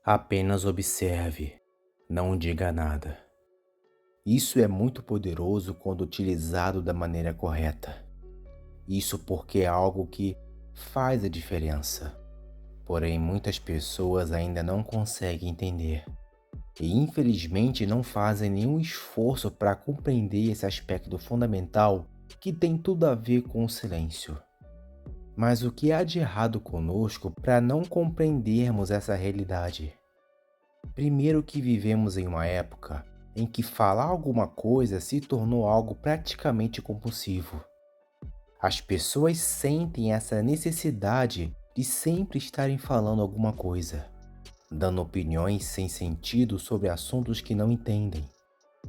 Apenas observe, não diga nada. Isso é muito poderoso quando utilizado da maneira correta. Isso porque é algo que faz a diferença. Porém, muitas pessoas ainda não conseguem entender e, infelizmente, não fazem nenhum esforço para compreender esse aspecto fundamental que tem tudo a ver com o silêncio. Mas o que há de errado conosco para não compreendermos essa realidade? Primeiro que vivemos em uma época em que falar alguma coisa se tornou algo praticamente compulsivo. As pessoas sentem essa necessidade de sempre estarem falando alguma coisa, dando opiniões sem sentido sobre assuntos que não entendem,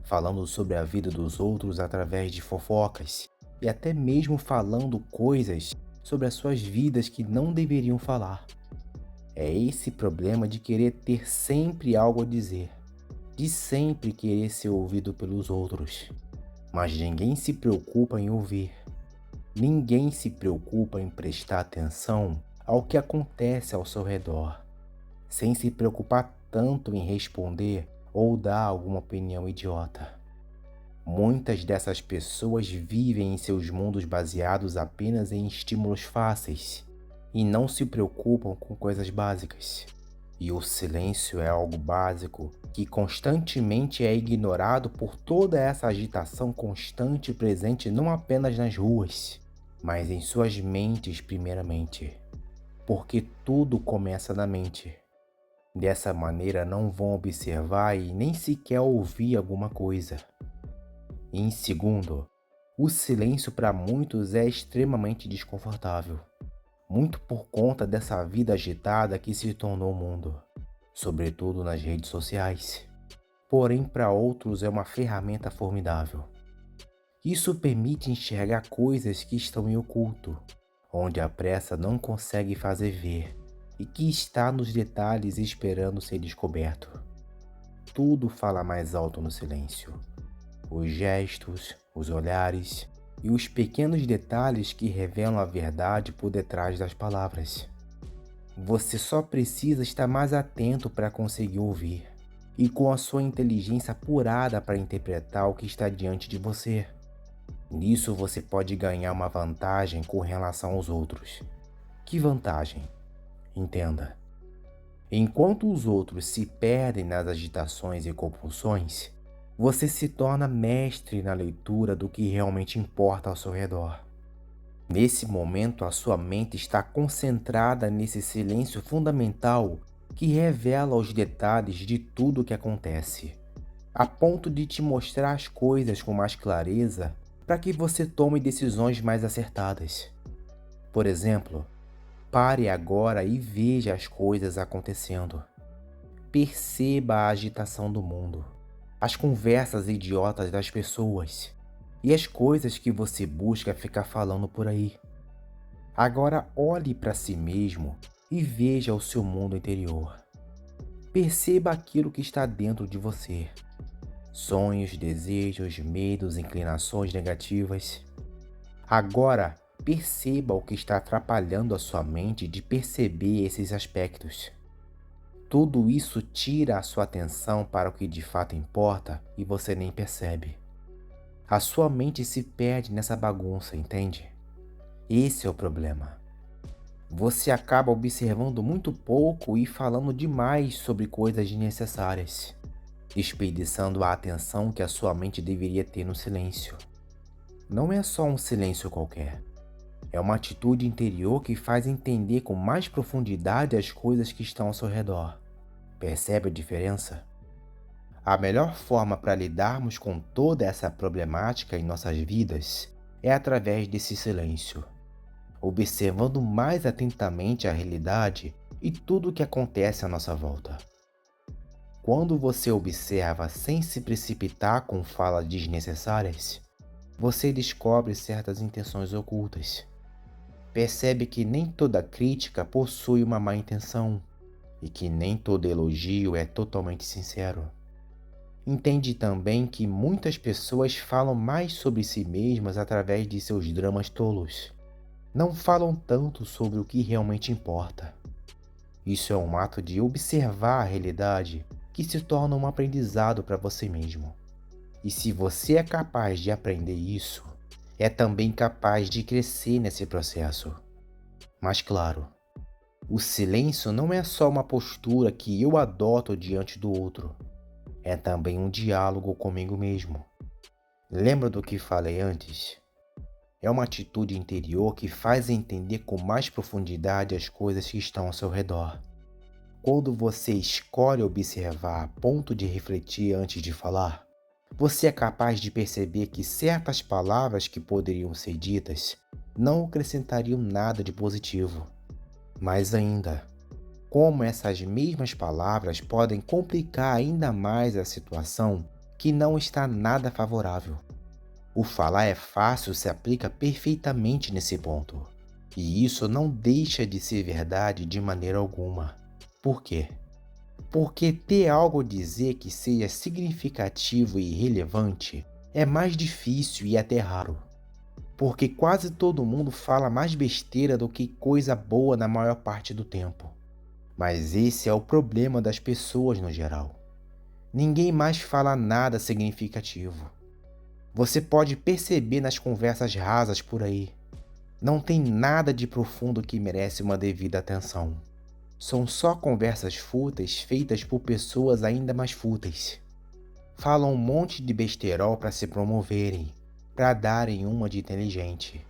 falando sobre a vida dos outros através de fofocas e até mesmo falando coisas sobre as suas vidas que não deveriam falar. É esse problema de querer ter sempre algo a dizer, de sempre querer ser ouvido pelos outros. Mas ninguém se preocupa em ouvir. Ninguém se preocupa em prestar atenção ao que acontece ao seu redor, sem se preocupar tanto em responder ou dar alguma opinião idiota. Muitas dessas pessoas vivem em seus mundos baseados apenas em estímulos fáceis e não se preocupam com coisas básicas. E o silêncio é algo básico que constantemente é ignorado por toda essa agitação constante presente não apenas nas ruas, mas em suas mentes primeiramente. Porque tudo começa na mente. Dessa maneira não vão observar e nem sequer ouvir alguma coisa. E em segundo, o silêncio para muitos é extremamente desconfortável, muito por conta dessa vida agitada que se tornou o mundo, sobretudo nas redes sociais. Porém, para outros é uma ferramenta formidável. Isso permite enxergar coisas que estão em oculto, onde a pressa não consegue fazer ver e que está nos detalhes esperando ser descoberto. Tudo fala mais alto no silêncio. Os gestos, os olhares e os pequenos detalhes que revelam a verdade por detrás das palavras. Você só precisa estar mais atento para conseguir ouvir e com a sua inteligência apurada para interpretar o que está diante de você. Nisso você pode ganhar uma vantagem com relação aos outros. Que vantagem? Entenda. Enquanto os outros se perdem nas agitações e compulsões, você se torna mestre na leitura do que realmente importa ao seu redor. Nesse momento, a sua mente está concentrada nesse silêncio fundamental que revela os detalhes de tudo o que acontece, a ponto de te mostrar as coisas com mais clareza para que você tome decisões mais acertadas. Por exemplo, pare agora e veja as coisas acontecendo. Perceba a agitação do mundo, as conversas idiotas das pessoas e as coisas que você busca ficar falando por aí. Agora olhe para si mesmo e veja o seu mundo interior. Perceba aquilo que está dentro de você. Sonhos, desejos, medos, inclinações negativas. Agora, perceba o que está atrapalhando a sua mente de perceber esses aspectos. Tudo isso tira a sua atenção para o que de fato importa e você nem percebe. A sua mente se perde nessa bagunça, entende? Esse é o problema. Você acaba observando muito pouco e falando demais sobre coisas desnecessárias, desperdiçando a atenção que a sua mente deveria ter no silêncio. Não é só um silêncio qualquer. É uma atitude interior que faz entender com mais profundidade as coisas que estão ao seu redor. Percebe a diferença? A melhor forma para lidarmos com toda essa problemática em nossas vidas é através desse silêncio, observando mais atentamente a realidade e tudo o que acontece à nossa volta. Quando você observa sem se precipitar com falas desnecessárias, você descobre certas intenções ocultas. Percebe que nem toda crítica possui uma má intenção e que nem todo elogio é totalmente sincero. Entende também que muitas pessoas falam mais sobre si mesmas através de seus dramas tolos. Não falam tanto sobre o que realmente importa. Isso é um ato de observar a realidade que se torna um aprendizado para você mesmo. E se você é capaz de aprender isso, é também capaz de crescer nesse processo. Mas claro, o silêncio não é só uma postura que eu adoto diante do outro, é também um diálogo comigo mesmo. Lembra do que falei antes? É uma atitude interior que faz entender com mais profundidade as coisas que estão ao seu redor. Quando você escolhe observar a ponto de refletir antes de falar, você é capaz de perceber que certas palavras que poderiam ser ditas não acrescentariam nada de positivo. Mais ainda, como essas mesmas palavras podem complicar ainda mais a situação que não está nada favorável. O falar é fácil se aplica perfeitamente nesse ponto. E isso não deixa de ser verdade de maneira alguma. Por quê? Porque ter algo a dizer que seja significativo e relevante é mais difícil e até raro. Porque quase todo mundo fala mais besteira do que coisa boa na maior parte do tempo. Mas esse é o problema das pessoas no geral. Ninguém mais fala nada significativo. Você pode perceber nas conversas rasas por aí. Não tem nada de profundo que merece uma devida atenção. São só conversas fúteis feitas por pessoas ainda mais fúteis. Falam um monte de besterol para se promoverem, para darem uma de inteligente.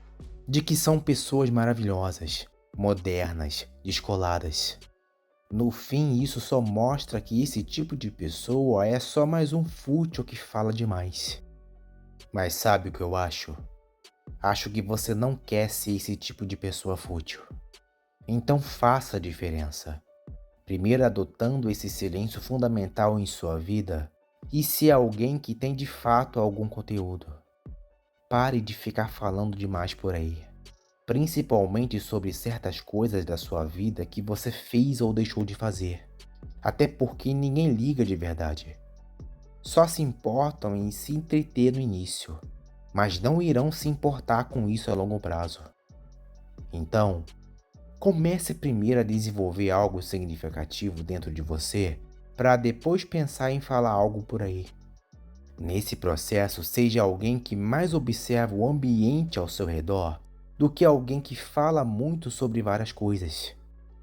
De que são pessoas maravilhosas, modernas, descoladas. No fim, isso só mostra que esse tipo de pessoa é só mais um fútil que fala demais. Mas sabe o que eu acho? Acho que você não quer ser esse tipo de pessoa fútil. Então faça a diferença. Primeiro adotando esse silêncio fundamental em sua vida e ser alguém que tem de fato algum conteúdo. Pare de ficar falando demais por aí. Principalmente sobre certas coisas da sua vida que você fez ou deixou de fazer. Até porque ninguém liga de verdade. Só se importam em se entreter no início, mas não irão se importar com isso a longo prazo. Então, comece primeiro a desenvolver algo significativo dentro de você, para depois pensar em falar algo por aí. Nesse processo, seja alguém que mais observa o ambiente ao seu redor do que alguém que fala muito sobre várias coisas.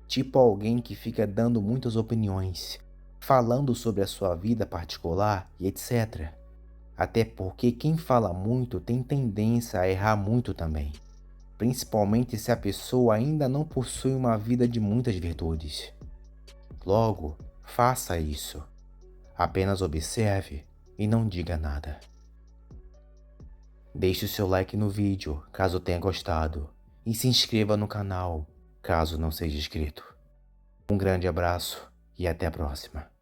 Tipo alguém que fica dando muitas opiniões, falando sobre a sua vida particular e etc. Até porque quem fala muito tem tendência a errar muito também, principalmente se a pessoa ainda não possui uma vida de muitas virtudes. Logo, faça isso. Apenas observe e não diga nada. Deixe o seu like no vídeo, caso tenha gostado, e se inscreva no canal, caso não seja inscrito. Um grande abraço e até a próxima.